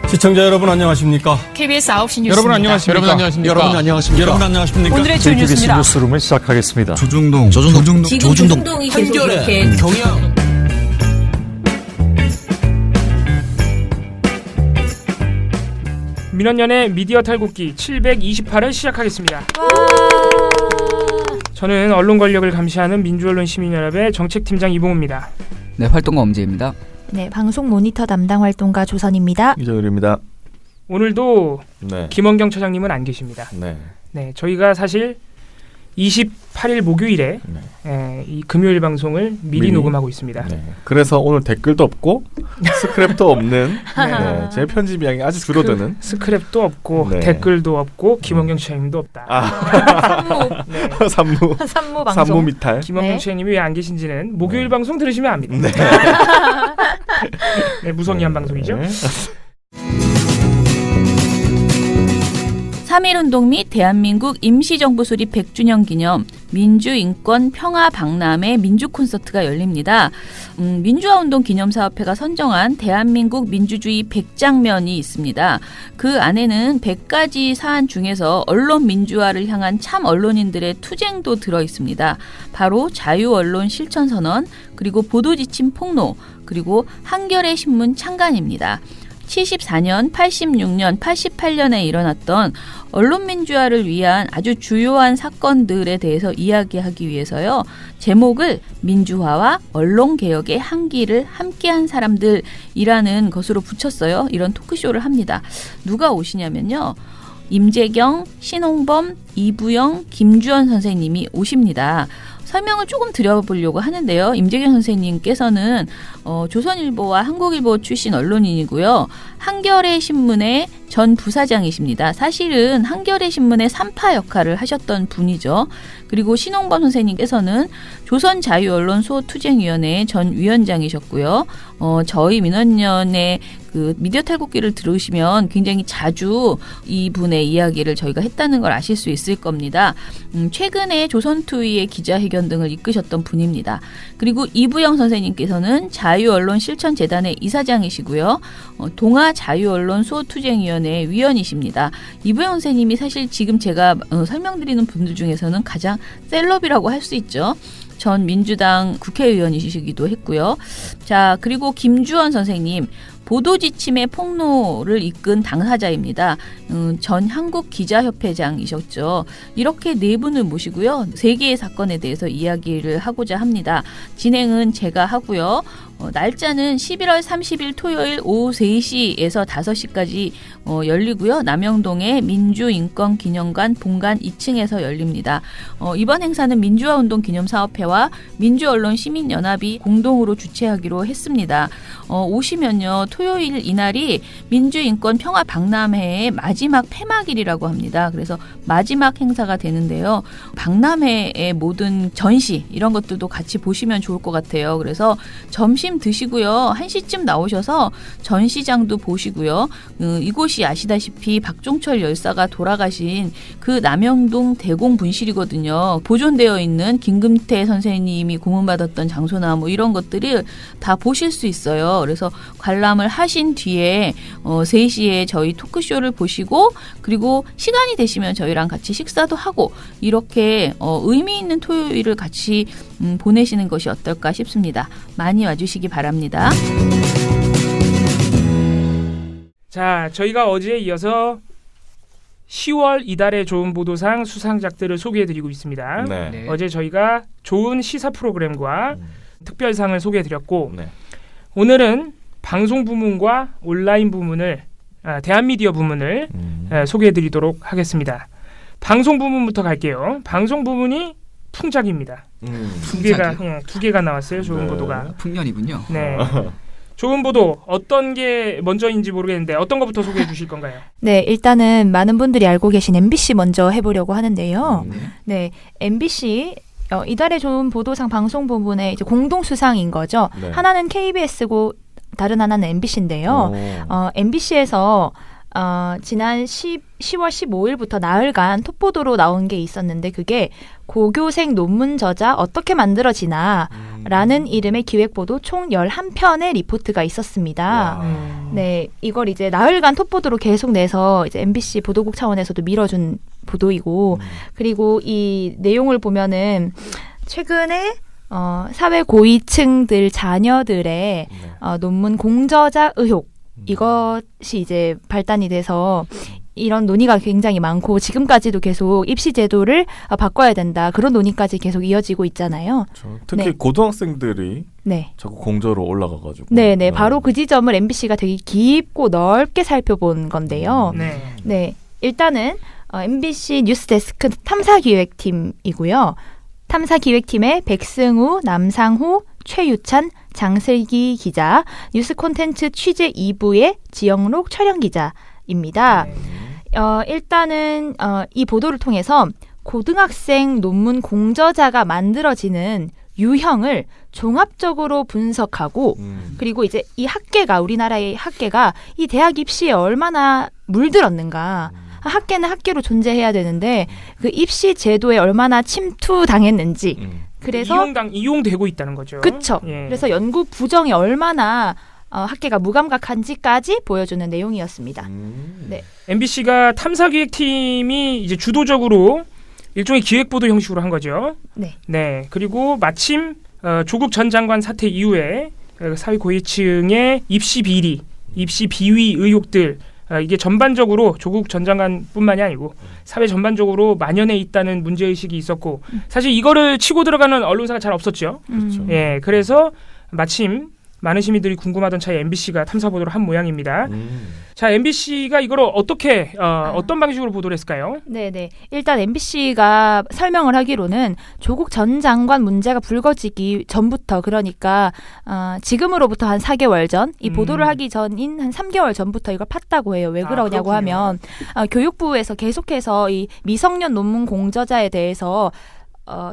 시청자 여러분 안녕하십니까? KBS 9시 뉴스입니다. 여러분 안녕하십니까? 여러분 안녕하십니까? 여러분 안녕하십니까? 여러분 안녕하십니까? 오늘의 주요 KBS 뉴스입니다. 뉴스룸을 시작하겠습니다. 조중동 지금 조중동이 계속 이렇게 경영 민원연의 미디어 탈곡기 728을 시작하겠습니다. 저는 언론 권력을 감시하는 민주언론시민연합의 정책팀장 이봉우입니다. 네, 활동가 엄지입니다. 네, 방송 모니터 담당 활동가 조선입니다. 이정일입니다. 오늘도 네. 김원경 처장님은 안 계십니다. 네. 네, 저희가 사실 28일 목요일에 이 금요일 방송을 미리 녹음하고 있습니다. 네. 그래서 오늘 댓글도 없고 스크랩도 없는 네. 제 편집량이 아주 줄어드는 스크랩도 없고 네. 댓글도 없고 김원경 처장님도 없다. 네. 산무 산무 방송. 산무 미탈. 김원경 네. 처장님이 왜 안 계신지는 목요일 네. 방송 들으시면 압니다. 네. 네, 무성의한 방송이죠. 네. 3.1운동 및 대한민국 임시정부 수립 100주년 기념 민주인권평화박람회 민주콘서트가 열립니다. 민주화운동 기념사업회가 선정한 대한민국 민주주의 100장면이 있습니다. 그 안에는 100가지 사안 중에서 언론 민주화를 향한 참 언론인들의 투쟁도 들어있습니다. 바로 자유언론 실천선언, 그리고 보도지침 폭로, 그리고 한겨레 신문 창간입니다. 74년, 86년, 88년에 일어났던 언론 민주화를 위한 아주 주요한 사건들에 대해서 이야기하기 위해서요. 제목을 민주화와 언론개혁의 한기를 함께한 사람들이라는 것으로 붙였어요. 이런 토크쇼를 합니다. 누가 오시냐면요. 임재경, 신홍범, 이부영, 김주현 선생님이 오십니다. 설명을 조금 드려보려고 하는데요. 임재경 선생님께서는 조선일보와 한국일보 출신 언론인이고요. 한겨레 신문의 전 부사장이십니다. 사실은 한겨레 신문의 3파 역할을 하셨던 분이죠. 그리고 신홍범 선생님께서는 조선자유언론 소투쟁위원회 전 위원장이셨고요. 저희 민원연의 그 미디어 탈곡기를 들으시면 굉장히 자주 이분의 이야기를 저희가 했다는 걸 아실 수 있을 겁니다. 최근에 조선투위의 기자회견 등을 이끄셨던 분입니다. 그리고 이부영 선생님께서는 자유언론실천재단의 이사장이시고요. 동아자유언론 소투쟁위원회 위원이십니다. 이부영 선생님이 사실 지금 제가 설명드리는 분들 중에서는 가장 셀럽이라고 할 수 있죠. 전 민주당 국회의원이시기도 했고요. 자, 그리고 김주원 선생님. 보도지침의 폭로를 이끈 당사자입니다. 전 한국기자협회장이셨죠. 이렇게 네 분을 모시고요. 세 개의 사건에 대해서 이야기를 하고자 합니다. 진행은 제가 하고요. 날짜는 11월 30일 토요일 오후 3시에서 5시까지 열리고요. 남영동의 민주인권기념관 본관 2층에서 열립니다. 이번 행사는 민주화운동 기념사업회와 민주언론시민연합이 공동으로 주최하기로 했습니다. 오시면요. 토요일 이날이 민주인권평화박람회의 마지막 폐막일이라고 합니다. 그래서 마지막 행사가 되는데요. 박람회의 모든 전시 이런 것들도 같이 보시면 좋을 것 같아요. 그래서 점심 드시고요. 1시쯤 나오셔서 전시장도 보시고요. 이곳이 아시다시피 박종철 열사가 돌아가신 그 남영동 대공분실이거든요. 보존되어 있는 김금태 선생님이 고문받았던 장소나 뭐 이런 것들을 다 보실 수 있어요. 그래서 관람을 하신 뒤에 3시에 저희 토크쇼를 보시고 그리고 시간이 되시면 저희랑 같이 식사도 하고 이렇게 의미 있는 토요일을 같이 보내시는 것이 어떨까 싶습니다. 많이 와주시기 바랍니다. 자, 저희가 어제에 이어서 10월 이달의 좋은 보도상 수상작들을 소개해드리고 있습니다. 네. 어제 저희가 좋은 시사 프로그램과 특별상을 소개해드렸고 네. 오늘은 방송 부문과 온라인 부문을 대한미디어 부문을 소개해드리도록 하겠습니다. 방송 부문부터 갈게요. 방송 부문이 풍작입니다. 두 개가 나왔어요. 좋은 네. 보도가. 풍년이군요. 네. 좋은 보도 어떤 게 먼저인지 모르겠는데 어떤 것부터 소개해 주실 건가요? 네, 일단은 많은 분들이 알고 계신 MBC 먼저 해보려고 하는데요. 네. 네, MBC 이달의 좋은 보도상 방송 부문의 이제 공동 수상인 거죠. 네. 하나는 KBS고 다른 하나는 MBC인데요. MBC에서 지난 10월 15일부터 나흘간 톱보도로 나온 게 있었는데 그게 고교생 논문 저자 어떻게 만들어지나 라는 이름의 기획보도 총 11편의 리포트가 있었습니다. 네, 이걸 이제 나흘간 톱보도로 계속 내서 이제 MBC 보도국 차원에서도 밀어준 보도이고 그리고 이 내용을 보면은 최근에 사회 고위층들 자녀들의 논문 공저자 의혹 이것이 이제 발단이 돼서 이런 논의가 굉장히 많고 지금까지도 계속 입시 제도를 바꿔야 된다. 그런 논의까지 계속 이어지고 있잖아요. 그렇죠. 특히 네. 고등학생들이 네. 자꾸 공저로 올라가가지고. 네네. 바로 그 지점을 MBC가 되게 깊고 넓게 살펴본 건데요. 네. 네. 일단은 MBC 뉴스데스크 탐사기획팀이고요. 탐사기획팀의 백승우, 남상호, 최유찬, 장슬기 기자, 뉴스 콘텐츠 취재 2부의 지영록 촬영 기자입니다. 일단은 이 보도를 통해서 고등학생 논문 공저자가 만들어지는 유형을 종합적으로 분석하고 그리고 이제 이 학계가 우리나라의 학계가 이 대학 입시에 얼마나 물들었는가 학계는 학계로 존재해야 되는데 그 입시 제도에 얼마나 침투당했는지 그래서 이용되고 있다는 거죠. 그렇죠. 예. 그래서 연구 부정이 얼마나 학계가 무감각한지까지 보여주는 내용이었습니다. 네. MBC가 탐사기획팀이 이제 주도적으로 일종의 기획보도 형식으로 한 거죠. 네. 네. 그리고 마침 조국 전 장관 사태 이후에 사회 고위층의 입시 비리, 입시 비위 의혹들 이게 전반적으로 조국 전 장관뿐만이 아니고 사회 전반적으로 만연해 있다는 문제의식이 있었고 사실 이거를 치고 들어가는 언론사가 잘 없었죠. 그렇죠. 예, 그래서 마침 많은 시민들이 궁금하던 차에 MBC가 탐사보도를 한 모양입니다. 자, MBC가 이걸 어떻게 어떤 방식으로 보도를 했을까요? 네네. 일단 MBC가 설명을 하기로는 조국 전 장관 문제가 불거지기 전부터 그러니까 지금으로부터 한 4개월 전, 이 보도를 하기 전인 한 3개월 전부터 이걸 팠다고 해요. 왜 그러냐고 그렇군요. 하면 교육부에서 계속해서 이 미성년 논문 공저자에 대해서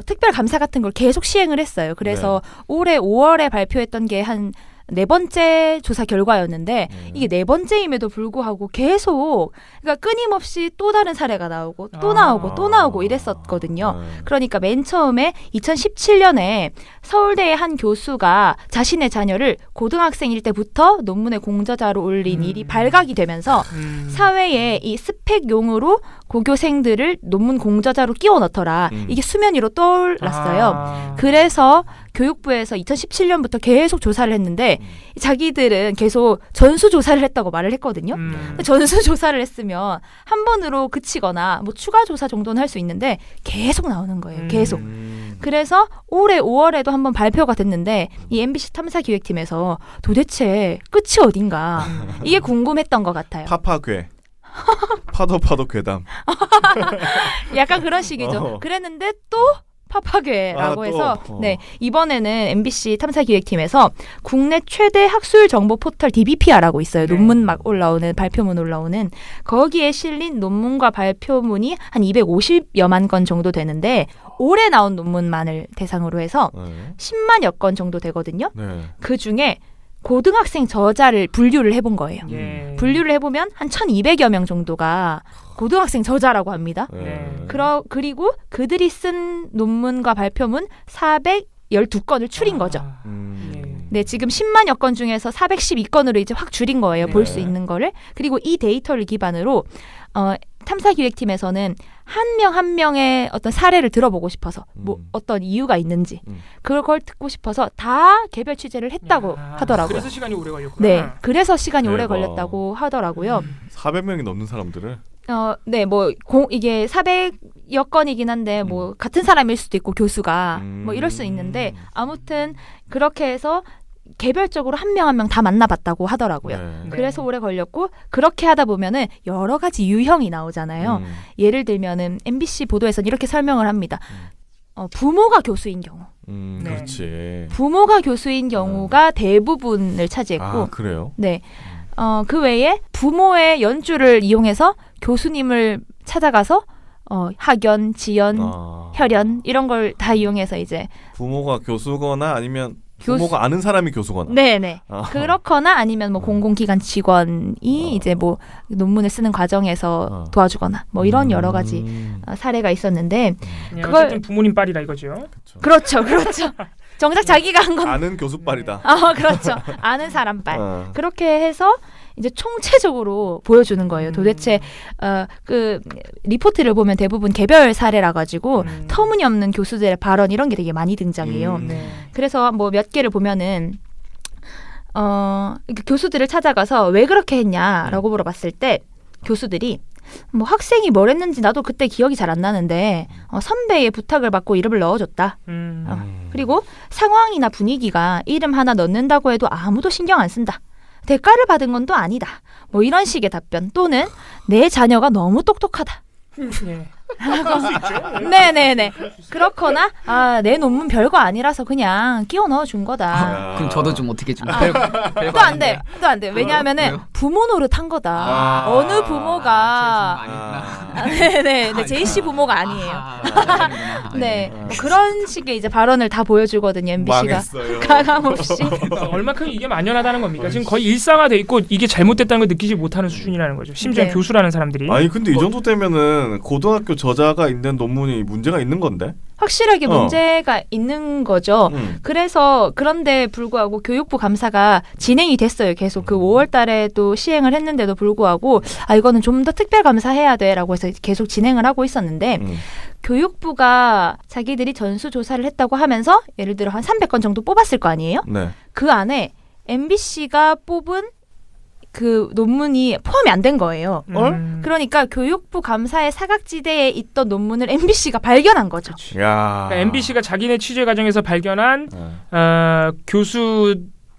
특별 감사 같은 걸 계속 시행을 했어요. 그래서 올해 5월에 발표했던 게 한 4번째 조사 결과였는데 이게 4번째임에도 불구하고 계속 그러니까 끊임없이 또 다른 사례가 나오고 또 나오고 또 나오고 이랬었거든요. 그러니까 맨 처음에 2017년에 서울대의 한 교수가 자신의 자녀를 고등학생일 때부터 논문의 공저자로 올린 일이 발각이 되면서 사회에 이 스펙용으로 고교생들을 논문 공저자로 끼워 넣더라. 이게 수면 위로 떠올랐어요. 그래서 교육부에서 2017년부터 계속 조사를 했는데 자기들은 계속 전수조사를 했다고 말을 했거든요. 근데 전수조사를 했으면 한 번으로 그치거나 뭐 추가 조사 정도는 할 수 있는데 계속 나오는 거예요. 계속. 그래서 올해 5월에도 한번 발표가 됐는데 이 MBC 탐사기획팀에서 도대체 끝이 어딘가 이게 궁금했던 것 같아요. 파파괴. 파도 괴담. 약간 그런 식이죠. 그랬는데 또 파파괴라고 해서 네, 이번에는 MBC 탐사기획팀에서 국내 최대 학술 정보 포털 DBPR라고 있어요. 논문 막 올라오는 발표문 올라오는 거기에 실린 논문과 발표문이 한 250여만 건 정도 되는데 올해 나온 논문만을 대상으로 해서 10만여 건 정도 되거든요. 그 중에 고등학생 저자를 분류를 해본 거예요. 분류를 해보면 한 1,200여 명 정도가 고등학생 저자라고 합니다. 그리고 그들이 쓴 논문과 발표문 412건을 추린 거죠. 네, 지금 10만여 건 중에서 412건으로 이제 확 줄인 거예요. 볼 수 있는 거를. 그리고 이 데이터를 기반으로 탐사기획팀에서는 한 명 한 명의 어떤 사례를 들어보고 싶어서 뭐 어떤 이유가 있는지 그걸 듣고 싶어서 다 개별 취재를 했다고 하더라고요. 그래서 시간이 오래 걸렸구나. 네, 그래서 시간이 오래 걸렸다고 하더라고요. 400명이 넘는 사람들을 네, 뭐 이게 400여 건이긴 한데 뭐 같은 사람일 수도 있고 교수가 뭐 이럴 수 있는데 아무튼 그렇게 해서 개별적으로 한 명 한 명 다 만나봤다고 하더라고요. 그래서 오래 걸렸고 그렇게 하다 보면은 여러 가지 유형이 나오잖아요. 예를 들면은 MBC 보도에서는 이렇게 설명을 합니다. 부모가 교수인 경우. 그렇지. 부모가 교수인 경우가 대부분을 차지했고. 그래요? 네. 그 외에 부모의 연주를 이용해서 교수님을 찾아가서 학연, 지연, 혈연 이런 걸 다 이용해서 이제 부모가 교수거나 아니면 부모가 아는 사람이 교수거나. 네네. 아. 그렇거나 아니면 뭐 공공기관 직원이 이제 뭐 논문을 쓰는 과정에서 도와주거나 뭐 이런 여러 가지 사례가 있었는데 그걸- 어쨌든 부모님 빨이다 이거죠. 그렇죠. 정작 자기가 한 건 아는 교수빨이다. 그렇죠. 아는 사람 빨. 어. 그렇게 해서 이제 총체적으로 보여주는 거예요. 도대체 그 리포트를 보면 대부분 개별 사례라 가지고 터무니없는 교수들의 발언 이런 게 되게 많이 등장해요. 네. 그래서 뭐 몇 개를 보면은 이렇게 교수들을 찾아가서 왜 그렇게 했냐라고 물어봤을 때 교수들이 뭐 학생이 뭘 했는지 나도 그때 기억이 잘 안 나는데 선배의 부탁을 받고 이름을 넣어줬다. 그리고 상황이나 분위기가 이름 하나 넣는다고 해도 아무도 신경 안 쓴다. 대가를 받은 건 또 아니다. 뭐 이런 식의 답변 또는 내 자녀가 너무 똑똑하다. 예. 그럴 수 있죠. 네네네. 그렇거나 내 논문 별거 아니라서 그냥 끼워 넣어준 거다. 그럼 저도 좀 어떻게 좀 또 안 돼. 또 안 돼. 왜냐하면은 왜요? 부모 노릇한 거다. 어느 부모가 네네. 제이 씨 부모가 아니에요. 네. 뭐 그런 식의 이제 발언을 다 보여주거든요. MBC가 망했어요. 가감없이. 얼마큼 이게 만연하다는 겁니까? 지금 거의 일상화돼 있고 이게 잘못됐다는 걸 느끼지 못하는 수준이라는 거죠. 심지어 네. 교수라는 사람들이. 아니 근데 이 정도 되면은 고등학교 저자가 있는 논문이 문제가 있는 건데. 확실하게 문제가 있는 거죠. 그래서 그런데 불구하고 교육부 감사가 진행이 됐어요. 계속 그 5월 달에도 시행을 했는데도 불구하고 이거는 좀 더 특별 감사해야 돼라고 해서 계속 진행을 하고 있었는데 교육부가 자기들이 전수조사를 했다고 하면서 예를 들어 한 300건 정도 뽑았을 거 아니에요? 네. 그 안에 MBC가 뽑은 그 논문이 포함이 안 된 거예요. 그러니까 교육부 감사의 사각지대에 있던 논문을 MBC가 발견한 거죠. 야. 그러니까 MBC가 자기네 취재 과정에서 발견한 교수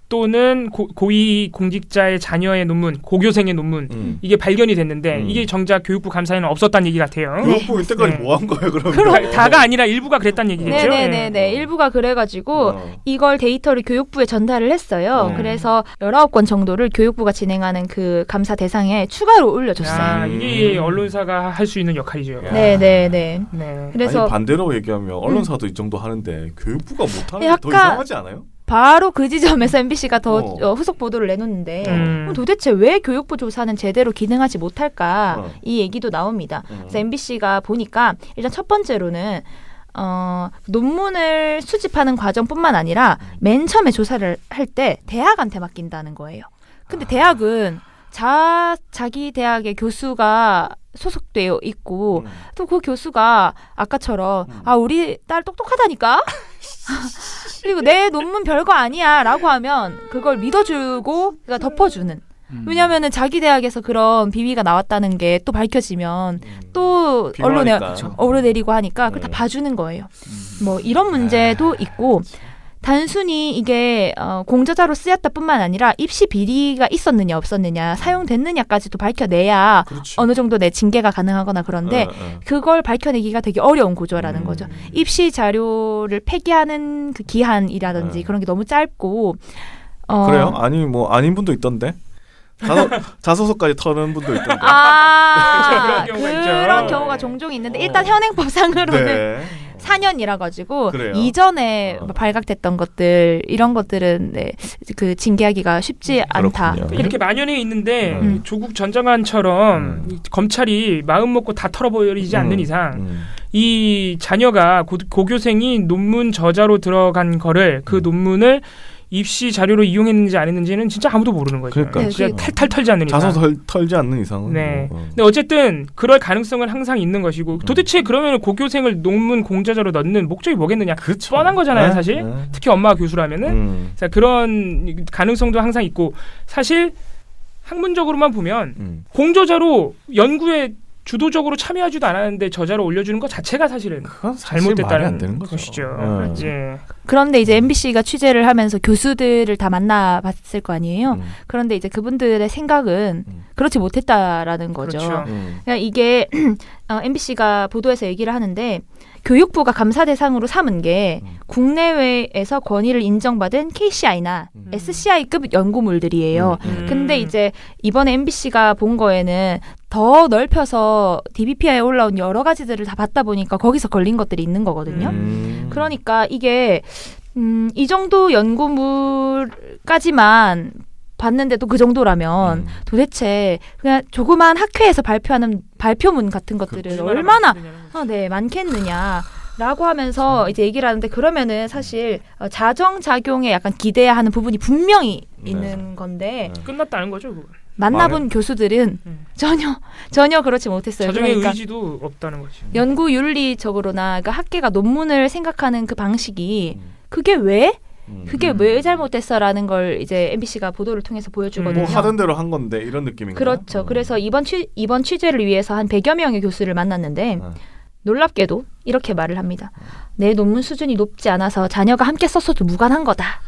또는 고위 공직자의 자녀의 논문, 고교생의 논문 이게 발견이 됐는데 이게 정작 교육부 감사에는 없었다는 얘기 같아요. 교육부 이때까지 네. 뭐 한 거예요, 그러면? 다가 아니라 일부가 그랬다는 얘기겠죠. 네네네네. 일부가 그래가지고 이걸 데이터를 교육부에 전달을 했어요. 그래서 19건 정도를 교육부가 진행하는 그 감사 대상에 추가로 올려줬어요. 이게 언론사가 할 수 있는 역할이죠. 네네네. 네. 그래서 아니, 반대로 얘기하면 언론사도 이 정도 하는데 교육부가 못하는 게 더 약간- 이상하지 않아요? 바로 그 지점에서 MBC가 더 후속 보도를 내놓는데 그럼 도대체 왜 교육부 조사는 제대로 기능하지 못할까 이 얘기도 나옵니다. 그래서 MBC가 보니까 일단 첫 번째로는 논문을 수집하는 과정뿐만 아니라 맨 처음에 조사를 할 때 대학한테 맡긴다는 거예요. 근데 대학은 자기 대학의 교수가 소속되어 있고 또 그 교수가 아까처럼 우리 딸 똑똑하다니까 그리고 내 논문 별거 아니야 라고 하면 그걸 믿어주고 그러니까 덮어주는 왜냐하면은 자기 대학에서 그런 비위가 나왔다는 게 또 밝혀지면 또 언론에 비관하니까. 오르내리고 하니까 그걸 다 봐주는 거예요. 뭐 이런 문제도 있고 단순히 이게 공저자로 쓰였다 뿐만 아니라 입시 비리가 있었느냐 없었느냐 사용됐느냐까지도 밝혀내야 그렇지. 어느 정도 내 징계가 가능하거나 그런데 그걸 밝혀내기가 되게 어려운 구조라는 거죠. 입시 자료를 폐기하는 그 기한이라든지 그런 게 너무 짧고 그래요? 아니 뭐 아닌 분도 있던데. 자소서까지 터는 분도 있던데. 그런 경우가 있죠. 그런 경우가 종종 있는데 일단 현행법상으로는 네. 4년이라 가지고 그래요? 이전에 발각됐던 것들 이런 것들은 그 징계하기가 쉽지 않다. 그렇군요. 이렇게 만연해 있는데 조국 전 장관처럼 검찰이 마음 먹고 다 털어버리지 않는 이상 이 자녀가 고교생이 논문 저자로 들어간 거를 그 논문을 입시 자료로 이용했는지 안 했는지는 진짜 아무도 모르는 거죠. 그러니까. 진짜 탈탈 털지 않는 이상. 자소서 털지 않는 이상은. 네. 뭐, 근데 어쨌든 그럴 가능성은 항상 있는 것이고 도대체 그러면 고교생을 논문 공저자로 넣는 목적이 뭐겠느냐? 그렇죠. 뻔한 거잖아요, 네, 사실. 네. 특히 엄마가 교수라면은 자, 그런 가능성도 항상 있고 사실 학문적으로만 보면 공저자로 연구에 주도적으로 참여하지도 않았는데 저자로 올려주는 것 자체가 사실은 그건 사실 말이 안 잘못됐다는 되는 거죠. 것이죠. 예. 그런데 이제 MBC가 취재를 하면서 교수들을 다 만나봤을 거 아니에요. 그런데 이제 그분들의 생각은 그렇지 못했다라는 거죠. 그렇죠. 그러니까 이게 MBC가 보도에서 얘기를 하는데 교육부가 감사 대상으로 삼은 게 국내외에서 권위를 인정받은 KCI나 SCI급 연구물들이에요. 근데 이제 이번에 MBC가 본 거에는 더 넓혀서 DBPI에 올라온 여러 가지들을 다 봤다 보니까 거기서 걸린 것들이 있는 거거든요. 그러니까 이게 이 정도 연구물까지만 봤는데도 그 정도라면 도대체 그냥 조그만 학회에서 발표하는 발표문 같은 것들은 얼마나 많겠느냐라고 하면서 이제 얘기를 하는데 그러면은 사실 자정작용에 약간 기대해야 하는 부분이 분명히 있는 건데 끝났다는 거죠. 그건. 만나본 교수들은 전혀 그렇지 못했어요. 자정의 그러니까 의지도 없다는 거지. 연구 윤리적으로나 그러니까 학계가 논문을 생각하는 그 방식이 그게 왜 잘못됐어라는 걸 이제 MBC가 보도를 통해서 보여주거든요. 뭐 하던 대로 한 건데 이런 느낌인가요? 그렇죠. 그래서 이번 취재를 위해서 한 100여 명의 교수를 만났는데 놀랍게도 이렇게 말을 합니다. 내 논문 수준이 높지 않아서 자녀가 함께 썼어도 무관한 거다.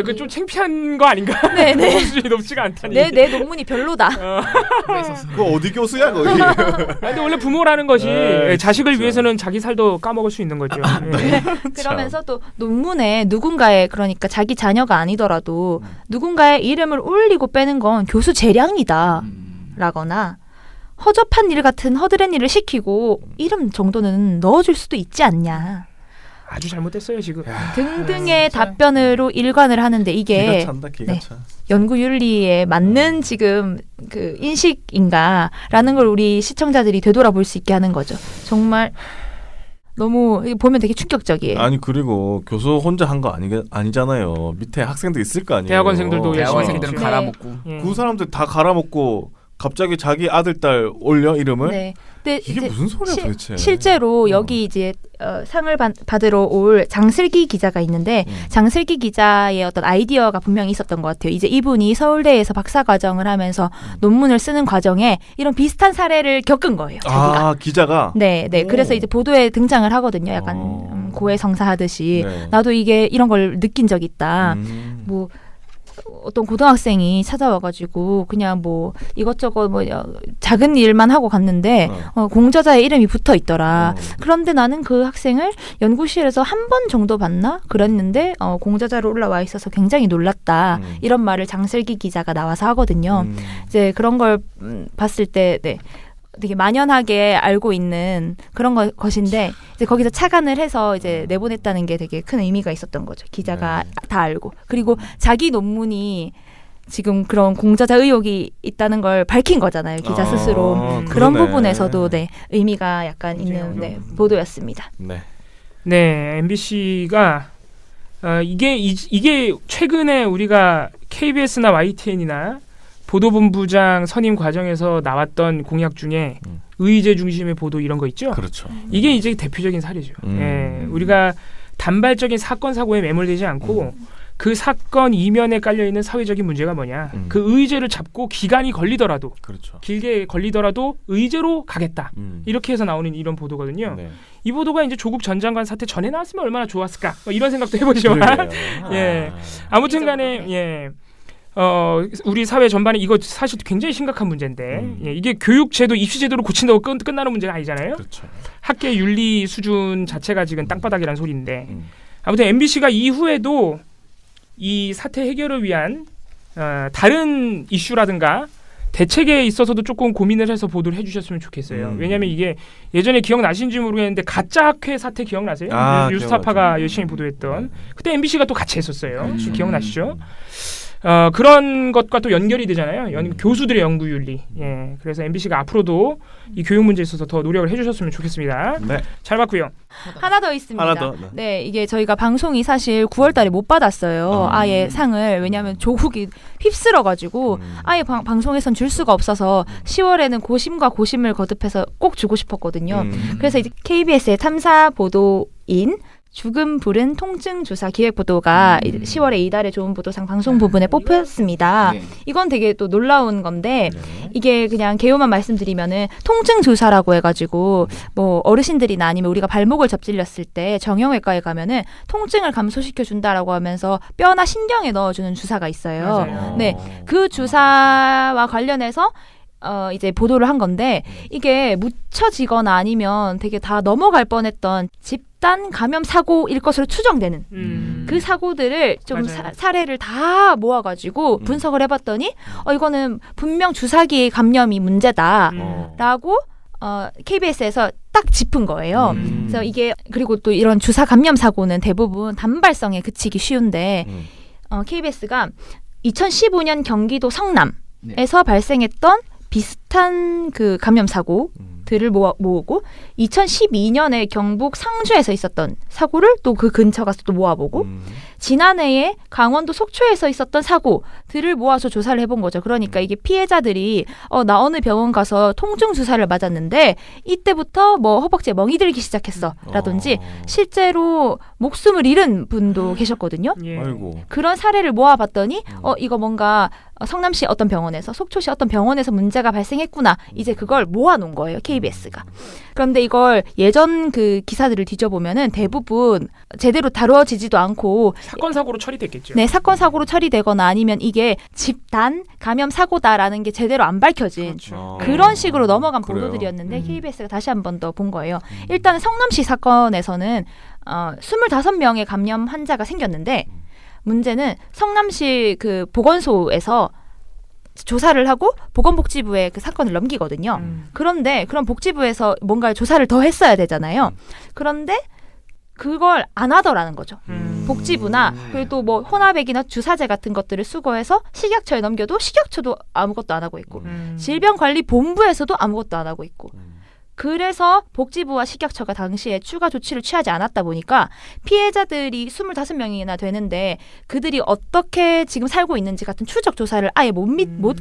그 좀 창피한 거 아닌가? 네네. 수준이 높지가 않다니. 내 논문이 별로다. 그거 어디 교수야 거기? 근데 원래 부모라는 것이 자식을 위해서는 자기 살도 까먹을 수 있는 거죠. 그러면서 또 논문에 누군가의 그러니까 자기 자녀가 아니더라도 누군가의 이름을 올리고 빼는 건 교수 재량이다. 라거나 허접한 일 같은 허드렛 일을 시키고 이름 정도는 넣어줄 수도 있지 않냐. 아주 잘못됐어요 지금. 등등의 답변으로 일관을 하는데 이게 기가 찬다, 기가 차. 연구 윤리에 맞는 지금 그 인식인가라는 걸 우리 시청자들이 되돌아볼 수 있게 하는 거죠. 정말 너무 보면 되게 충격적이에요. 아니 그리고 교수 혼자 한 거 아니잖아요. 밑에 학생들 있을 거 아니에요. 대학원생들도 대학원생들은 열심히 갈아먹고. 그 사람들 다 갈아먹고 갑자기 자기 아들 딸 올려 이름을? 네. 근데 이게 무슨 소리야 도대체? 실제로 여기 이제 상을 받으러 올 장슬기 기자가 있는데 장슬기 기자의 어떤 아이디어가 분명히 있었던 것 같아요. 이제 이분이 서울대에서 박사과정을 하면서 논문을 쓰는 과정에 이런 비슷한 사례를 겪은 거예요. 자기가. 기자가? 네. 그래서 이제 보도에 등장을 하거든요. 약간 고해성사하듯이. 네. 나도 이런 걸 느낀 적 있다. 뭐 어떤 고등학생이 찾아와가지고 그냥 뭐 이것저것 뭐 작은 일만 하고 갔는데 공저자의 이름이 붙어 있더라. 그런데 나는 그 학생을 연구실에서 한 번 정도 봤나? 그랬는데 공저자로 올라와 있어서 굉장히 놀랐다. 이런 말을 장슬기 기자가 나와서 하거든요. 이제 그런 걸 봤을 때 되게 만연하게 알고 있는 그런 것인데 이제 거기서 착안을 해서 이제 내보냈다는 게 되게 큰 의미가 있었던 거죠. 기자가 다 알고 그리고 자기 논문이 지금 그런 공저자 의혹이 있다는 걸 밝힌 거잖아요. 기자 스스로 그런 부분에서도 의미가 약간 있는 보도였습니다. 네, MBC가 이게 최근에 우리가 KBS나 YTN이나 보도본부장 선임 과정에서 나왔던 공약 중에 의제 중심의 보도 이런 거 있죠? 그렇죠. 이게 이제 대표적인 사례죠. 우리가 단발적인 사건 사고에 매몰되지 않고 그 사건 이면에 깔려 있는 사회적인 문제가 뭐냐? 그 의제를 잡고 기간이 걸리더라도 그렇죠. 길게 걸리더라도 의제로 가겠다. 이렇게 해서 나오는 이런 보도거든요. 네. 이 보도가 이제 조국 전 장관 사태 전에 나왔으면 얼마나 좋았을까? 이런 생각도 해보지만 아무튼간에 우리 사회 전반에 이거 사실 굉장히 심각한 문제인데 이게 교육제도 입시제도를 고친다고 끝나는 문제가 아니잖아요. 그렇죠. 학계 윤리 수준 자체가 지금 땅바닥이라는 소리인데 아무튼 MBC가 이후에도 이 사태 해결을 위한 다른 이슈라든가 대책에 있어서도 조금 고민을 해서 보도를 해주셨으면 좋겠어요. 왜냐하면 이게 예전에 기억나시는지 모르겠는데 가짜 학회 사태 기억나세요? 뉴스타파가 열심히 보도했던 그때 MBC가 또 같이 했었어요. 기억나시죠? 그런 것과 또 연결이 되잖아요. 교수들의 연구 윤리. 그래서 MBC가 앞으로도 이 교육 문제에 있어서 더 노력을 해주셨으면 좋겠습니다. 네. 잘 봤고요. 하나 더 있습니다. 하나 더. 네, 이게 저희가 방송이 사실 9월달에 못 받았어요. 아예 상을. 왜냐하면 조국이 휩쓸어가지고 아예 방송에선 줄 수가 없어서 10월에는 고심과 고심을 거듭해서 꼭 주고 싶었거든요. 그래서 이제 KBS의 탐사 보도인 죽음 부른 통증 주사 기획 보도가 10월에 이달의 좋은 보도상 방송 부분에 뽑혔습니다. 이건 되게 또 놀라운 건데 이게 그냥 개요만 말씀드리면은 통증 주사라고 해가지고 뭐 어르신들이나 아니면 우리가 발목을 접질렸을 때 정형외과에 가면은 통증을 감소시켜 준다라고 하면서 뼈나 신경에 넣어주는 주사가 있어요. 맞아요. 네, 그 주사와 관련해서 이제 보도를 한 건데 이게 묻혀지거나 아니면 되게 다 넘어갈 뻔했던 집단 감염 사고일 것으로 추정되는 그 사고들을 좀 사례를 다 모아가지고 분석을 해봤더니 이거는 분명 주사기 감염이 문제다라고 KBS에서 딱 짚은 거예요. 음. 그래서 이게 그리고 또 이런 주사 감염 사고는 대부분 단발성에 그치기 쉬운데 KBS가 2015년 경기도 성남에서 발생했던 비슷한 그 감염 사고들을 모으고 2012년에 경북 상주에서 있었던 사고를 또 그 근처 가서 또 모아보고 지난해에 강원도 속초에서 있었던 사고들을 모아서 조사를 해본 거죠. 그러니까 이게 피해자들이 나 어느 병원 가서 통증 주사를 맞았는데 이때부터 뭐 허벅지에 멍이 들기 시작했어 라든지 실제로 목숨을 잃은 분도 계셨거든요. 예. 아이고. 그런 사례를 모아봤더니 이거 뭔가 성남시 어떤 병원에서 속초시 어떤 병원에서 문제가 발생했구나. 이제 그걸 모아놓은 거예요. KBS가. 그런데 이걸 예전 그 기사들을 뒤져보면은 대부분 제대로 다뤄지지도 않고 사건 사고로 처리됐겠죠. 네, 사건 사고로 처리되거나 아니면 이게 집단 감염 사고다라는 게 제대로 안 밝혀진 그렇죠. 그런 식으로 넘어간 그래요. 보도들이었는데 KBS가 다시 한 번 더 본 거예요. 일단 성남시 사건에서는 25명의 감염 환자가 생겼는데 문제는 성남시 그 보건소에서 조사를 하고 보건복지부에 그 사건을 넘기거든요. 그런데 그럼 복지부에서 뭔가 조사를 더 했어야 되잖아요. 그런데 그걸 안 하더라는 거죠. 복지부나 그리고 또 뭐 혼합액이나 주사제 같은 것들을 수거해서 식약처에 넘겨도 식약처도 아무것도 안 하고 있고 질병관리본부에서도 아무것도 안 하고 있고 그래서 복지부와 식약처가 당시에 추가 조치를 취하지 않았다 보니까 피해자들이 25명이나 되는데 그들이 어떻게 지금 살고 있는지 같은 추적 조사를 아예 못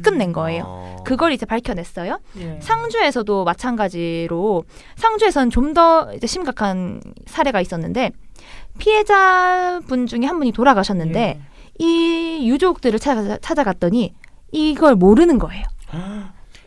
끝낸 거예요. 그걸 이제 밝혀냈어요. 예. 상주에서도 마찬가지로 상주에서는 좀 더 심각한 사례가 있었는데 피해자분 중에 한 분이 돌아가셨는데 이 유족들을 찾아갔더니 이걸 모르는 거예요.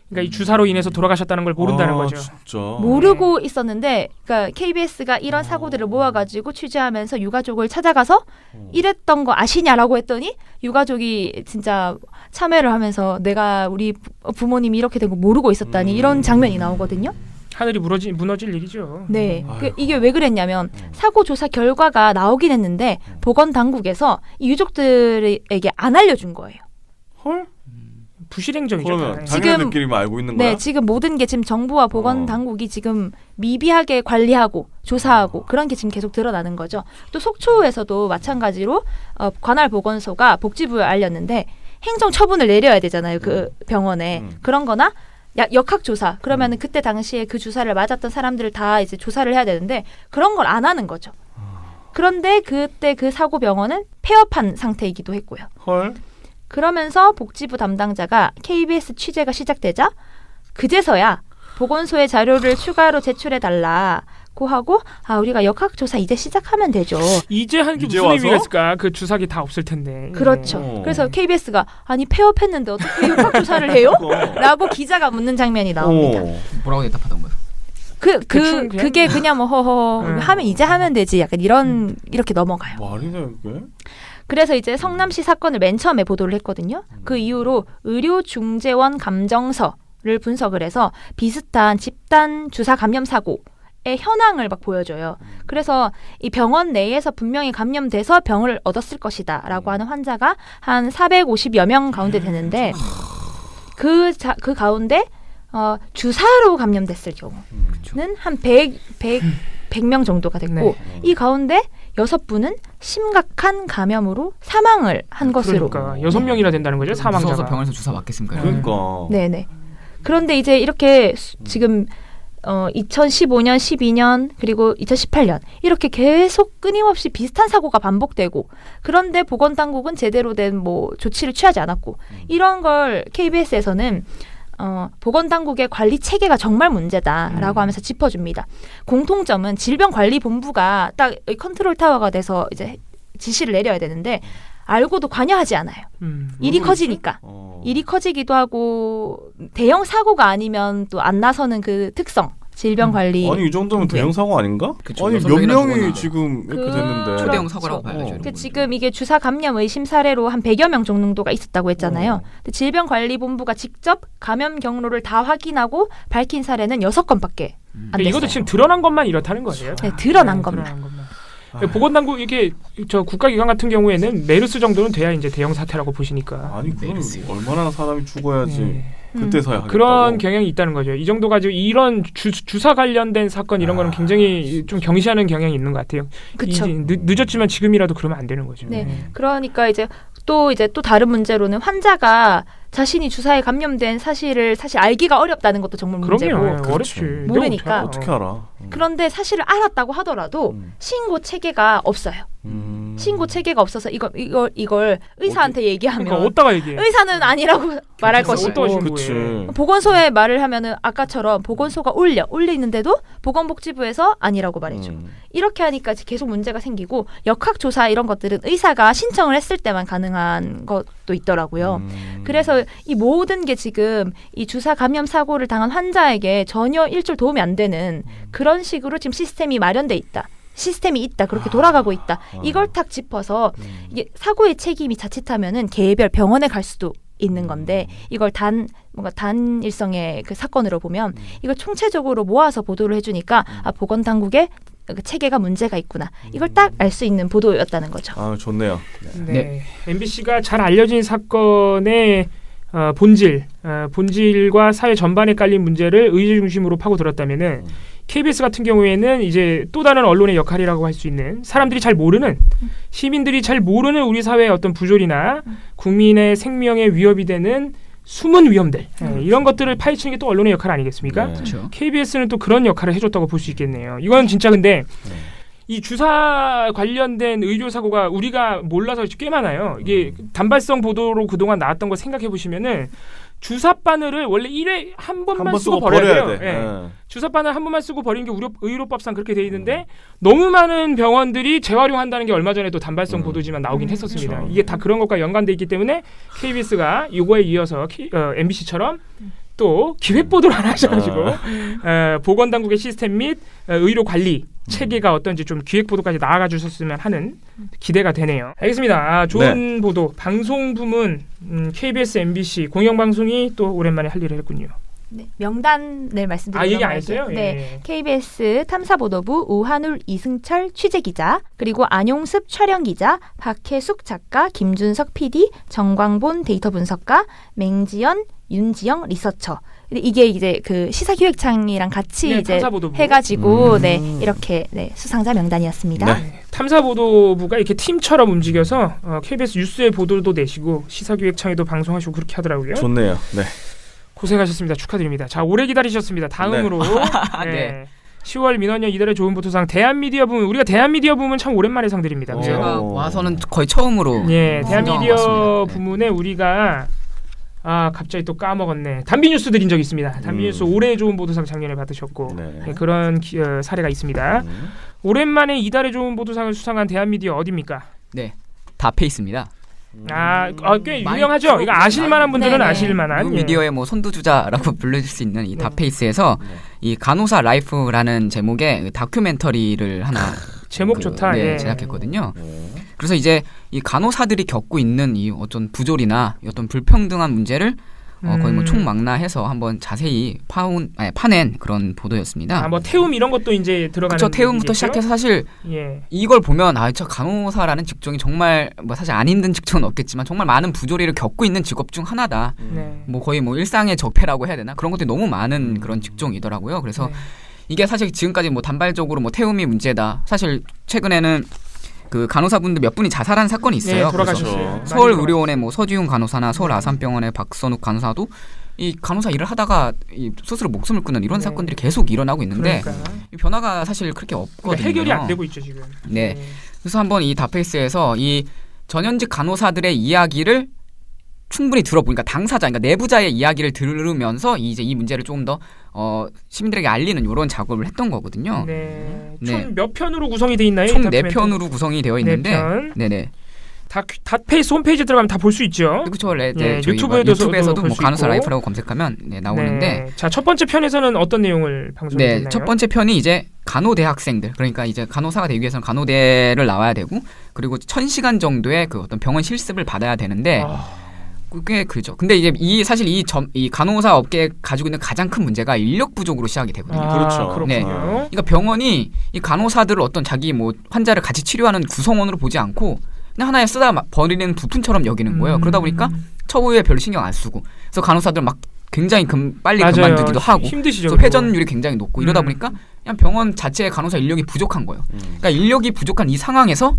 그러니까 이 주사로 인해서 돌아가셨다는 걸 모른다는 거죠. 진짜. 모르고 있었는데 그러니까 KBS가 이런 사고들을 모아가지고 취재하면서 유가족을 찾아가서 이랬던 거 아시냐라고 했더니 유가족이 진짜 참회를 하면서 내가 우리 부모님이 이렇게 된 거 모르고 있었다니 이런 장면이 나오거든요. 하늘이 무너질 일이죠. 네, 이게 왜 그랬냐면 사고 조사 결과가 나오긴 했는데 보건당국에서 이 유족들에게 안 알려준 거예요. 헐? 부실행정이죠. 그러면 다. 자기네들끼리만 알고 있는 거야? 네, 지금 모든 게 지금 정부와 보건당국이 지금 미비하게 관리하고 조사하고 그런 게 지금 계속 드러나는 거죠. 또 속초에서도 마찬가지로 관할 보건소가 복지부에 알렸는데 행정 처분을 내려야 되잖아요. 그 병원에. 그런 거나 역학 조사. 그러면은 그때 당시에 그 주사를 맞았던 사람들을 다 이제 조사를 해야 되는데 그런 걸 안 하는 거죠. 그런데 그때 그 사고 병원은 폐업한 상태이기도 했고요. 헐. 그러면서 복지부 담당자가 KBS 취재가 시작되자 그제서야 보건소의 자료를 추가로 제출해달라고 하고 우리가 역학조사 이제 시작하면 되죠. 이제 하는 게 이제 무슨 와서? 의미가 있을까? 그 주사기 다 없을 텐데. 그렇죠. 그래서 KBS가 아니 폐업했는데 어떻게 역학조사를 해요? 라고 기자가 묻는 장면이 나옵니다. 뭐라고 대답하던 거예요? 대충 그냥- 그게 그냥 뭐 허허 하면 이제 하면 되지 약간 이렇게 넘어가요. 말이네 그게. 그래서 이제 성남시 사건을 맨 처음에 보도를 했거든요. 그 이후로 의료중재원 감정서를 분석을 해서 비슷한 집단 주사 감염 사고의 현황을 막 보여줘요. 그래서 이 병원 내에서 분명히 감염돼서 병을 얻었을 것이다라고 하는 환자가 한 450여 명 가운데 되는데 그 가운데 주사로 감염됐을 경우는 한 100명 정도가 됐고 네. 이 가운데 6분은 심각한 감염으로 사망을 한 것으로. 그러니까 6명이나 된다는 거죠. 무서워서 사망자가. 병원에서 주사 맞겠습니까? 그러니까. 네네. 그런데 이제 이렇게 지금 2015년, 12년 그리고 2018년 이렇게 계속 끊임없이 비슷한 사고가 반복되고 그런데 보건당국은 제대로 된 뭐 조치를 취하지 않았고 이런 걸 KBS에서는 보건당국의 관리 체계가 정말 문제다라고 하면서 짚어줍니다. 공통점은 질병관리본부가 딱 컨트롤 타워가 돼서 이제 지시를 내려야 되는데 알고도 관여하지 않아요. 일이 커지니까. 일이 커지기도 하고 대형 사고가 아니면 또 안 나서는 그 특성. 질병관리. 아니 이 정도면 대형 사고 아닌가? 그쵸, 아니 여섯 몇 명이나 명이 죽었는데. 지금 이렇게 됐는데. 초대형 사고라고 봐야죠. 이런 그 거는. 지금 이게 주사 감염 의심 사례로 한 100여 명 정도가 있었다고 했잖아요. 근데 질병관리본부가 직접 감염 경로를 다 확인하고 밝힌 사례는 6건밖에 안 됐어요. 이것도 지금 드러난 것만 이렇다는 거예요. 네, 드러난 것만. 드러난 것만. 보건당국 이게 저 국가기관 같은 경우에는 메르스 정도는 돼야 이제 대형 사태라고 보시니까. 아니 그럼 얼마나 사람이 죽어야지. 그때서야 그런 하겠다고. 경향이 있다는 거죠. 이 정도 가지고 이런 주사 관련된 사건 이런 거는 굉장히 좀 경시하는 경향이 있는 것 같아요. 그쵸. 늦었지만 지금이라도 그러면 안 되는 거죠. 네. 그러니까 이제 또 다른 문제로는 환자가 자신이 주사에 감염된 사실을 사실 알기가 어렵다는 것도 정말 문제고. 그럼요. 어렵지. 내가 모르니까. 어떻게 알아? 그런데 사실을 알았다고 하더라도 신고 체계가 없어요. 신고 체계가 없어서 이걸 의사한테 얘기하면 그러니까 어디다가 얘기해? 의사는 아니라고 말할 것이고 어디다가 그치. 신고해? 보건소에 말을 하면은 아까처럼 보건소가 올리는데도 보건복지부에서 아니라고 말해줘. 이렇게 하니까 계속 문제가 생기고 역학조사 이런 것들은 의사가 신청을 했을 때만 가능한 것도 있더라고요. 그래서 이 모든 게 지금 이 주사 감염 사고를 당한 환자에게 전혀 일절 도움이 안 되는 그런 식으로 지금 시스템이 마련돼 있다. 시스템이 있다. 그렇게 돌아가고 있다. 이걸 탁 짚어서 이게 사고의 책임이 자칫하면은 개별 병원에 갈 수도 있는 건데 이걸 뭔가 단일성의 그 사건으로 보면 이걸 총체적으로 모아서 보도를 해주니까 보건당국의 그 체계가 문제가 있구나. 이걸 딱 알 수 있는 보도였다는 거죠. 아 좋네요. 네. MBC가 잘 알려진 사건의 본질과 사회 전반에 깔린 문제를 의제 중심으로 파고들었다면은 KBS 같은 경우에는 이제 또 다른 언론의 역할이라고 할 수 있는 사람들이 잘 모르는 시민들이 잘 모르는 우리 사회의 어떤 부조리나 국민의 생명에 위협이 되는 숨은 위험들 이런 것들을 파헤치는 게 또 언론의 역할 아니겠습니까? 네. 그렇죠. KBS는 또 그런 역할을 해줬다고 볼 수 있겠네요. 이건 진짜 근데 이 주사 관련된 의료 사고가 우리가 몰라서 꽤 많아요. 이게 단발성 보도로 그동안 나왔던 거 생각해 보시면은 주사 바늘을 원래 1회 한 번만 쓰고 버려야 돼요. 돼. 예. 주사 바늘 한 번만 쓰고 버리는 게 의료법상 그렇게 돼 있는데 너무 많은 병원들이 재활용한다는 게 얼마 전에 또 단발성 보도지만 나오긴 했었습니다. 그렇죠. 이게 다 그런 것과 연관돼 있기 때문에 KBS가 이거에 이어서 MBC처럼 또 기획 보도를 하나 하셔가지고 보건당국의 시스템 및 의료 관리 체계가 어떤지 좀 기획 보도까지 나아가 주셨으면 하는 기대가 되네요. 알겠습니다. 좋은 보도 방송 부문 KBS, MBC 공영방송이 또 오랜만에 할 일을 했군요. 네, 명단을 말씀드리면 얘기 안 했어요? 네, KBS 탐사보도부 우한울 이승철 취재기자, 그리고 안용습 촬영기자, 박혜숙 작가, 김준석 PD, 정광본 데이터 분석가, 맹지연, 윤지영 리서처. 근데 이게 이제 그 시사기획창이랑 같이 네, 이제 탐사보도부. 해가지고 이렇게 수상자 명단이었습니다. 네. 탐사보도부가 이렇게 팀처럼 움직여서 KBS 뉴스의 보도도 내시고 시사기획창에도 방송하시고 그렇게 하더라고요. 좋네요. 네. 고생하셨습니다. 축하드립니다. 자, 오래 기다리셨습니다. 다음으로 네. 10월 민원연 이달의 좋은 보도상 대한미디어 부문, 우리가 대한미디어 부문 참 오랜만에 상드립니다. 그죠? 제가 와서는 거의 처음으로 예, 선정한 것 대한미디어 같습니다. 네. 부문에 우리가 갑자기 또 까먹었네. 단비뉴스 드린 적이 있습니다. 단비뉴스 올해의 좋은 보도상 작년에 받으셨고 네. 예, 그런 사례가 있습니다. 오랜만에 이달의 좋은 보도상을 수상한 대한미디어 어디입니까? 네, 다페이스입니다. 꽤 유명하죠. 이거 아실만한 분들은 네네. 아실만한. 예. 미디어의 뭐 선두주자라고 불러줄 수 있는 이 다페이스에서 이 간호사 라이프라는 제목의 다큐멘터리를 하나 제목 좋다. 네, 예. 제작했거든요. 그래서 이제 이 간호사들이 겪고 있는 이 어떤 부조리나 어떤 불평등한 문제를 거의 뭐 총망라해서 한번 자세히 파낸 그런 보도였습니다. 뭐 태움 이런 것도 이제 들어가는. 그렇죠. 태움부터 얘기겠죠? 시작해서 사실 예. 이걸 보면 저 간호사라는 직종이 정말 뭐 사실 안 힘든 직종은 없겠지만 정말 많은 부조리를 겪고 있는 직업 중 하나다. 네. 뭐 거의 뭐 일상의 적폐라고 해야 되나 그런 것들이 너무 많은 그런 직종이더라고요. 그래서 네. 이게 사실 지금까지 뭐 단발적으로 뭐 태움이 문제다. 사실 최근에는 그 간호사분들 몇 분이 자살한 사건이 있어요. 네, 돌아가셨어요. 그래서 많이 서울의료원의 뭐 서지훈 간호사나 서울 아산병원의 박선욱 간호사도 이 간호사 일을 하다가 이 스스로 목숨을 끊는 이런 네. 사건들이 계속 일어나고 있는데 그러니까. 이 변화가 사실 그렇게 없거든요. 해결이 안 되고 있죠 지금. 네. 그래서 한번 이 다페이스에서 이 전현직 간호사들의 이야기를 충분히 들어보니까 당사자, 그러니까 내부자의 이야기를 들으면서 이제 이 문제를 조금 더 시민들에게 알리는 이런 작업을 했던 거거든요. 네. 네. 총 몇 편으로 구성이 돼 있나요? 총 이 다큐멘터리? 4편으로 구성이 되어 있는데, 4편. 네네. 닷페이스 홈페이지 들어가면 다 볼 수 있죠. 그렇죠. 예, 저희 유튜브에서도 유튜브에서도 볼 뭐 수 간호사 있고. 라이프라고 검색하면 나오는데, 네. 자, 첫 번째 편에서는 어떤 내용을 방송했나요? 네, 첫 번째 편이 이제 간호대 학생들, 그러니까 이제 간호사가 되기 위해서는 간호대를 나와야 되고, 그리고 1000시간 정도의 그 어떤 병원 실습을 받아야 되는데, 그게 그죠. 근데 이제 사실 이 간호사 업계에 가지고 있는 가장 큰 문제가 인력 부족으로 시작이 되거든요. 그렇죠. 그렇군요. 네. 그러니까 병원이 이 간호사들을 어떤 자기 뭐 환자를 같이 치료하는 구성원으로 보지 않고 그냥 하나에 쓰다 버리는 부품처럼 여기는 거예요. 그러다 보니까 처우에 별로 신경 안 쓰고, 그래서 간호사들 막 굉장히 빨리 맞아요. 그만두기도 하고 힘드시죠. 그래서 회전율이 굉장히 높고 이러다 보니까 그냥 병원 자체의 간호사 인력이 부족한 거예요. 음. 그러니까 인력이 부족한 이 상황에서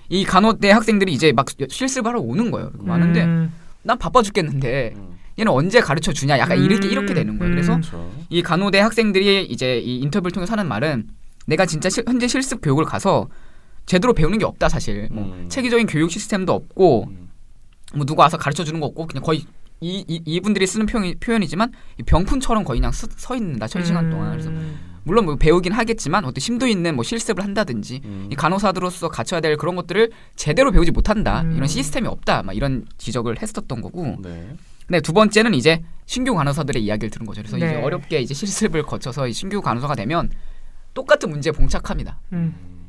이 간호대 학생들이 이제 막 실습하러 오는 거예요. 많은데 난 바빠 죽겠는데 얘는 언제 가르쳐 주냐 약간 이렇게 되는 거예요. 그래서 그렇죠. 이 간호대 학생들이 이제 이 인터뷰를 통해서 하는 말은 내가 진짜 현재 실습 교육을 가서 제대로 배우는 게 없다 사실. 뭐 체계적인 교육 시스템도 없고 뭐 누가 와서 가르쳐 주는 거 없고 그냥 거의 이분들이 쓰는 표현이지만 병풍처럼 거의 그냥 서 있는다 1000시간 동안. 그래서 물론 뭐 배우긴 하겠지만 어떤 심도 있는 뭐 실습을 한다든지 이 간호사들로서 갖춰야 될 그런 것들을 제대로 배우지 못한다. 이런 시스템이 없다. 막 이런 지적을 했었던 거고. 네. 근데 두 번째는 이제 신규 간호사들의 이야기를 들은 거죠. 그래서 네. 이제 어렵게 이제 실습을 거쳐서 이 신규 간호사가 되면 똑같은 문제에 봉착합니다.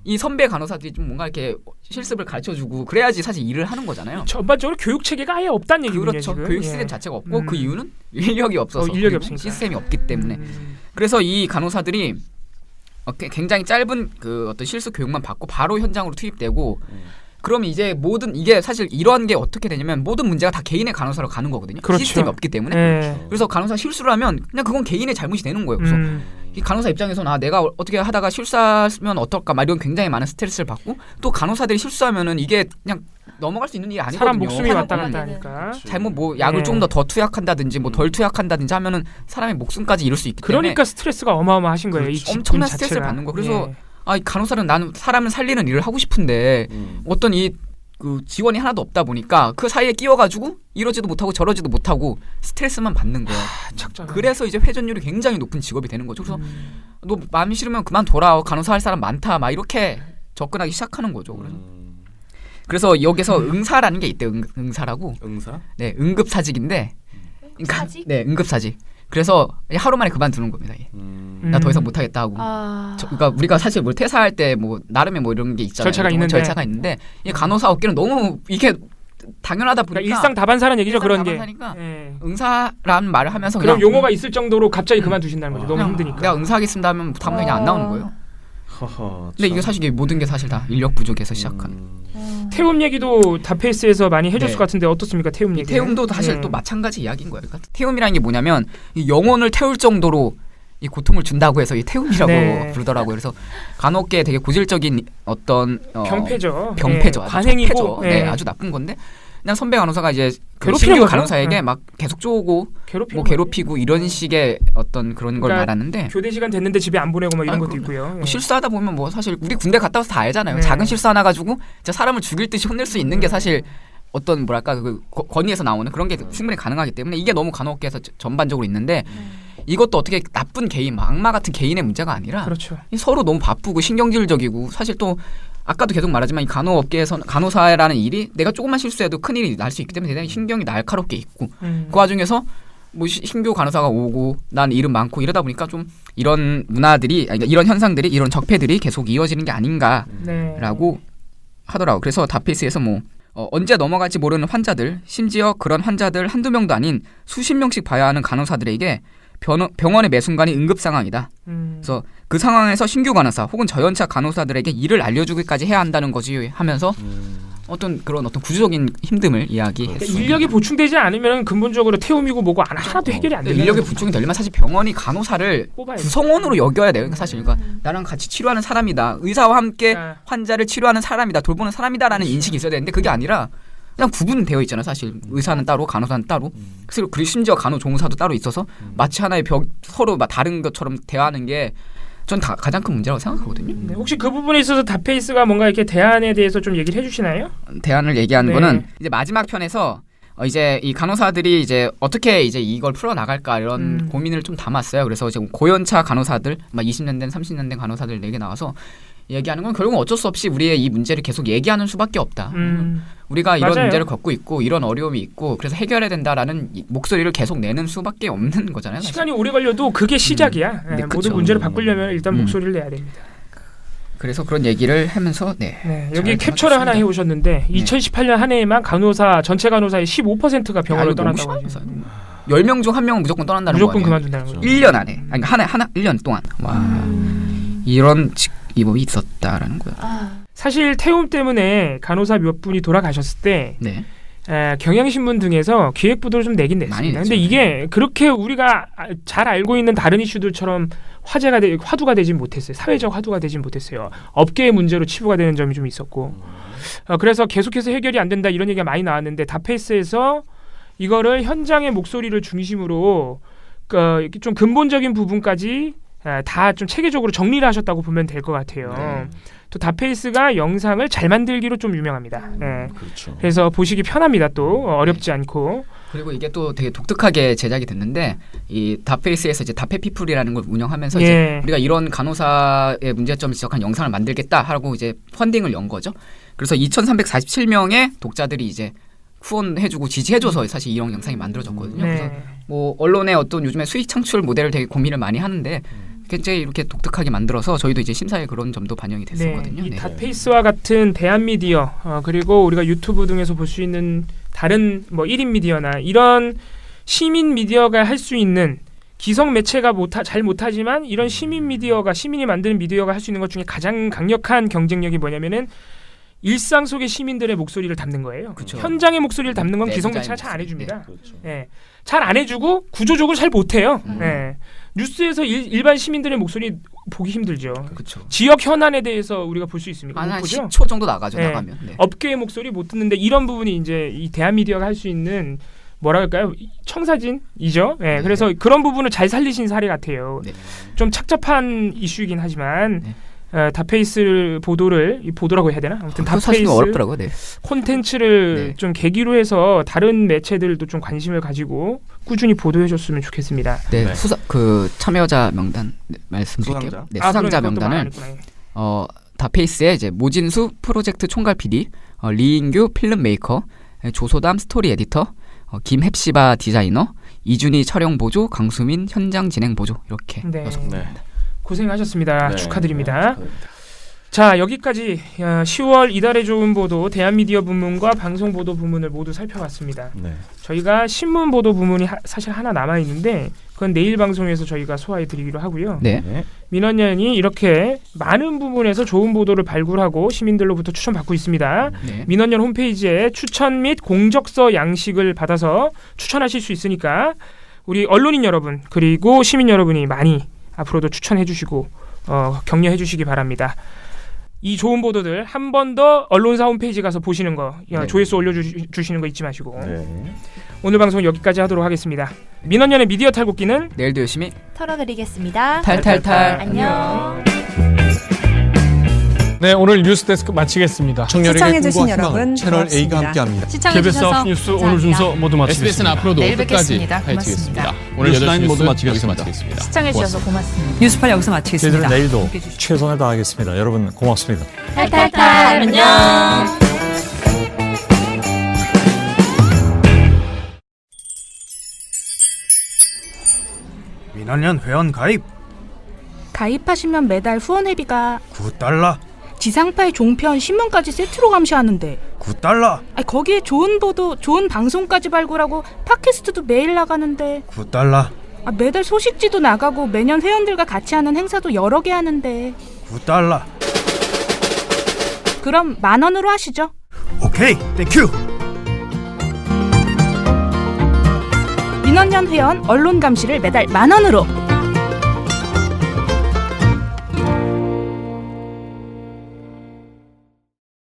이 선배 간호사들이 좀 뭔가 이렇게 실습을 가르쳐주고 그래야지 사실 일을 하는 거잖아요. 전반적으로 교육 체계가 아예 없다는 얘기군요. 그렇죠. 지금. 교육 예. 시스템 자체가 없고 그 이유는 인력이 없어서 인력이 그리고 없으니까. 시스템이 없기 때문에. 그래서 이 간호사들이 굉장히 짧은 그 어떤 실습 교육만 받고 바로 현장으로 투입되고 그러면 이제 모든 이게 사실 이런 게 어떻게 되냐면 모든 문제가 다 개인의 간호사로 가는 거거든요. 그렇죠. 시스템이 없기 때문에. 예. 그래서 간호사 실수를 하면 그냥 그건 개인의 잘못이 되는 거예요. 그래서 이 간호사 입장에서는 내가 어떻게 하다가 실수하면 어떨까 막 이런 굉장히 많은 스트레스를 받고 또 간호사들이 실수하면은 이게 그냥 넘어갈 수 있는 일이 아니거든요. 사람 목숨이 사람 왔다 갔다 하니까. 잘못 뭐 약을 좀 더 투약한다든지 뭐 덜 투약한다든지 하면은 사람의 목숨까지 잃을 수 있기 때문에 그러니까 스트레스가 어마어마하신 거예요. 이 그렇죠. 엄청난 직군 스트레스를 자체가. 받는 거. 그래서 예. 이 간호사는 나는 사람을 살리는 일을 하고 싶은데 어떤 그 지원이 하나도 없다 보니까 그 사이에 끼어가지고 이러지도 못하고 저러지도 못하고 스트레스만 받는 거예요. 착잡. 그래서 이제 회전율이 굉장히 높은 직업이 되는 거죠. 그래서 너 마음이 싫으면 그만둬라. 간호사 할 사람 많다. 막 이렇게 접근하기 시작하는 거죠. 그래서 여기서 응사라는 게 있대요. 응사라고. 응사? 네, 응급사직인데. 사직? 네, 응급사직. 그래서 하루 만에 그만두는 겁니다. 나 더 이상 못하겠다 하고. 그러니까 우리가 사실 뭘 퇴사할 때 뭐 나름의 뭐 이런 게 있잖아요. 절차가 있는데 이 간호사 업계는 너무 이게 당연하다 보니까 그러니까 일상 다반사라는 얘기죠. 그런 게. 다반사니까 예. 응사라는 말을 하면서 그런 그냥 용어가 있을 정도로 갑자기 그만두신다는 거죠. 너무 그냥 힘드니까. 내가 응사하겠습니다 하면 다음날 그냥 안 나오는 거예요. 허허, 근데 이게 사실 이게 모든 게 사실 다 인력 부족에서 시작한. 태움 얘기도 다페이스에서 많이 해줬을 네. 것 같은데 어떻습니까? 태움 얘기. 태움도 사실 또 마찬가지 이야기인 거예요. 그러니까 태움이라는 게 뭐냐면 이 영혼을 태울 정도로 이 고통을 준다고 해서 이 태움이라고 네. 부르더라고요. 그래서 간호계에 되게 고질적인 어떤 병폐죠. 병폐죠. 예. 아주 관행이고. 적폐죠. 예. 네, 아주 나쁜 건데 그냥 선배 간호사가 이제 그 괴롭히는 신규 거죠. 간호사에게 네. 막 계속 쪼고 괴롭히는 뭐 괴롭히고 이런 식의 어떤 그런 걸 그러니까 말하는데 교대 시간 됐는데 집에 안 보내고 막 이런 것도 그럼요. 있고요. 예. 뭐 실수하다 보면 뭐 사실 우리 군대 갔다 와서 다 알잖아요. 네. 작은 실수 하나 가지고 진짜 사람을 죽일 듯이 혼낼 수 있는 게 사실 어떤 뭐랄까 그 권위에서 나오는 그런 게 충분히 가능하기 때문에 이게 너무 간호업계에서 전반적으로 있는데 이것도 어떻게 나쁜 개인, 악마 같은 개인의 문제가 아니라 그렇죠. 서로 너무 바쁘고 신경질적이고 사실 또 아까도 계속 말하지만 이 간호업계에서는 간호사라는 일이 내가 조금만 실수해도 큰일이 날 수 있기 때문에 대단히 신경이 날카롭게 있고 그 와중에서 뭐 신규 간호사가 오고 난 일은 많고 이러다 보니까 좀 이런 문화들이 그러니까 이런 현상들이 이런 적폐들이 계속 이어지는 게 아닌가라고 하더라고. 그래서 다페이스에서 뭐 언제 넘어갈지 모르는 환자들, 심지어 그런 환자들 한두 명도 아닌 수십 명씩 봐야 하는 간호사들에게 병원의 매 순간이 응급 상황이다. 그래서 그 상황에서 신규 간호사 혹은 저연차 간호사들에게 일을 알려주기까지 해야 한다는 거지 하면서 어떤 구조적인 힘듦을 이야기했어요. 그러니까 인력이 보충되지 않으면 근본적으로 태움이고 뭐고 하나도 해결이 안 되는 인력이 거죠. 보충이 되려면 사실 병원이 간호사를 뽑아야죠. 구성원으로 여겨야 돼요. 그러니까 사실 그러니까 나랑 같이 치료하는 사람이다. 의사와 함께 그러니까. 환자를 치료하는 사람이다. 돌보는 사람이다라는 인식이 있어야 되는데 그게 아니라 그냥 구분되어 있잖아요. 사실 의사는 따로 간호사는 따로 그리고 심지어 간호조무사도 따로 있어서 마치 하나의 서로 다른 것처럼 대하는 게 전 가장 큰 문제라고 생각하거든요. 네, 혹시 그 부분에 있어서 다페이스가 뭔가 이렇게 대안에 대해서 좀 얘기를 해주시나요? 대안을 얘기하는 네. 거는 이제 마지막 편에서 이제 이 간호사들이 이제 어떻게 이제 이걸 풀어 나갈까 이런 고민을 좀 담았어요. 그래서 지금 고연차 간호사들, 막 20년 된, 30년 된 간호사들 4개 나와서 얘기하는 건 결국 어쩔 수 없이 우리의 이 문제를 계속 얘기하는 수밖에 없다. 우리가 이런 맞아요. 문제를 겪고 있고 이런 어려움이 있고 그래서 해결해야 된다라는 목소리를 계속 내는 수밖에 없는 거잖아요. 사실. 시간이 오래 걸려도 그게 시작이야. 네, 모든 그쵸. 문제를 바꾸려면 일단 목소리를 내야 됩니다. 그래서 그런 얘기를 하면서 네, 여기 잘 캡처를 하나 해봤습니다. 해오셨는데 2018년 한 해에만 간호사 전체 간호사의 15%가 병원을 이거 너무 떠났다고 심하면서. 하죠. 10명 중 1명은 무조건 떠난다는 무조건 거 아니에요? 그만둔다는 거죠. 1년 안에. 아니 하나 1년 동안. 와. 이런 직업이 있었다라는 거예요. 사실 태움 때문에 간호사 몇 분이 돌아가셨을 때 네. 경향신문 등에서 기획보도를 좀 내긴 많이 냈습니다. 냈죠. 근데 이게 그렇게 우리가 잘 알고 있는 다른 이슈들처럼 화두가 되진 못했어요. 사회적 화두가 되진 못했어요. 업계의 문제로 치부가 되는 점이 좀 있었고 그래서 계속해서 해결이 안 된다 이런 얘기가 많이 나왔는데 다페이스에서 이거를 현장의 목소리를 중심으로 좀 근본적인 부분까지 다 좀 체계적으로 정리를 하셨다고 보면 될 것 같아요. 또 다페이스가 영상을 잘 만들기로 좀 유명합니다. 그렇죠. 그래서 보시기 편합니다. 또 어렵지 않고. 그리고 이게 또 되게 독특하게 제작이 됐는데 이 다페이스에서 이제 다페피플이라는 걸 운영하면서 예. 이제 우리가 이런 간호사의 문제점을 지적한 영상을 만들겠다 하고 이제 펀딩을 연 거죠. 그래서 2,347명의 독자들이 이제 후원해주고 지지해줘서 사실 이런 영상이 만들어졌거든요. 그래서 뭐 언론의 어떤 요즘에 수익 창출 모델을 되게 고민을 많이 하는데 굉장히 이렇게 독특하게 만들어서 저희도 이제 심사에 그런 점도 반영이 됐었거든요. 이 네. 닷페이스와 같은 대한 미디어 그리고 우리가 유튜브 등에서 볼 수 있는 다른 뭐 1인 미디어나 이런 시민 미디어가 할 수 있는 기성 매체가 잘 못하지만 이런 시민 미디어가 시민이 만드는 미디어가 할 수 있는 것 중에 가장 강력한 경쟁력이 뭐냐면은 일상 속의 시민들의 목소리를 담는 거예요. 그쵸. 현장의 목소리를 담는 건 네, 기성 매체가 디자인 잘 안 해줍니다. 그렇죠. 예, 잘 안 해주고 구조적으로 잘 못해요. 예. 뉴스에서 일반 시민들의 목소리 보기 힘들죠. 그렇죠. 지역 현안에 대해서 우리가 볼 수 있습니까? 못 한 보죠? 10초 정도 나가죠. 네. 나가면. 네. 업계의 목소리 못 듣는데 이런 부분이 이제 이 대한 미디어가 할 수 있는 뭐라 할까요? 청사진이죠. 예, 네. 그래서 그런 부분을 잘 살리신 사례 같아요. 네. 좀 착잡한 이슈이긴 하지만 네. 다페이스 보도라고 해야 되나? 아무튼 그거 사실 다페이스 어렵더라고요. 네. 콘텐츠를 네. 좀 계기로 해서 다른 매체들도 좀 관심을 가지고 꾸준히 보도해줬으면 좋겠습니다. 네, 네. 그 참여자 명단 말씀드릴게요. 수상자. 네, 수상자 그럼 그것도 명단을 말하겠구나. 다페이스의 이제 모진수 프로젝트 총괄 PD, 리인규 필름 메이커, 조소담 스토리 에디터, 김헵시바 디자이너, 이준희 촬영 보조, 강수민 현장 진행 보조 이렇게 네. 6명. 네. 고생하셨습니다. 네. 축하드립니다. 자, 여기까지 10월 이달의 좋은 보도 대한미디어 부문과 방송보도 부문을 모두 살펴봤습니다. 네. 저희가 신문보도 부문이 사실 하나 남아있는데 그건 내일 방송에서 저희가 소화해드리기로 하고요. 네. 네. 민원연이 이렇게 많은 부분에서 좋은 보도를 발굴하고 시민들로부터 추천받고 있습니다. 네. 민원연 홈페이지에 추천 및 공적서 양식을 받아서 추천하실 수 있으니까 우리 언론인 여러분 그리고 시민 여러분이 많이 앞으로도 추천해 주시고 격려해 주시기 바랍니다. 이 좋은 보도들 한 번 더 언론사 홈페이지 가서 보시는 거 네. 조회수 올려주시는 거 잊지 마시고 네. 오늘 방송 여기까지 하도록 하겠습니다. 민원연의 미디어 탈곡기는 내일도 열심히 털어드리겠습니다. 탈탈탈. 안녕. 네, 오늘 뉴스데스크 마치겠습니다. 청년에게 시청해주신 꿈과 희망을 여러분 채널 A가 고맙습니다. 함께합니다. KBS 시청해주셔서 9 뉴스 오늘 감사합니다. 순서 모두 마치겠습니다. SBS는 앞으로도 내일 끝까지 뵙겠습니다. 파헤치겠습니다. 고맙습니다. 오늘 8시 뉴스라인 뉴스 모두 여기서 마치겠습니다. 마치겠습니다. 시청해주셔서 고맙습니다. 뉴스팔 여기서 마치겠습니다. 저희들은 내일도 함께해 주십시오. 최선을 다하겠습니다. 여러분 고맙습니다. 탈탈탈 안녕. 민원연 회원 가입 가입하시면 매달 후원회비가 9달러 지상파의 종편 신문까지 세트로 감시하는데 9달러 거기에 좋은 보도 좋은 방송까지 발굴하고 팟캐스트도 매일 나가는데 9달러 매달 소식지도 나가고 매년 회원들과 같이 하는 행사도 여러 개 하는데 9달러 그럼 10,000원으로 하시죠. 오케이 땡큐 민원연 회원 언론 감시를 매달 10,000원으로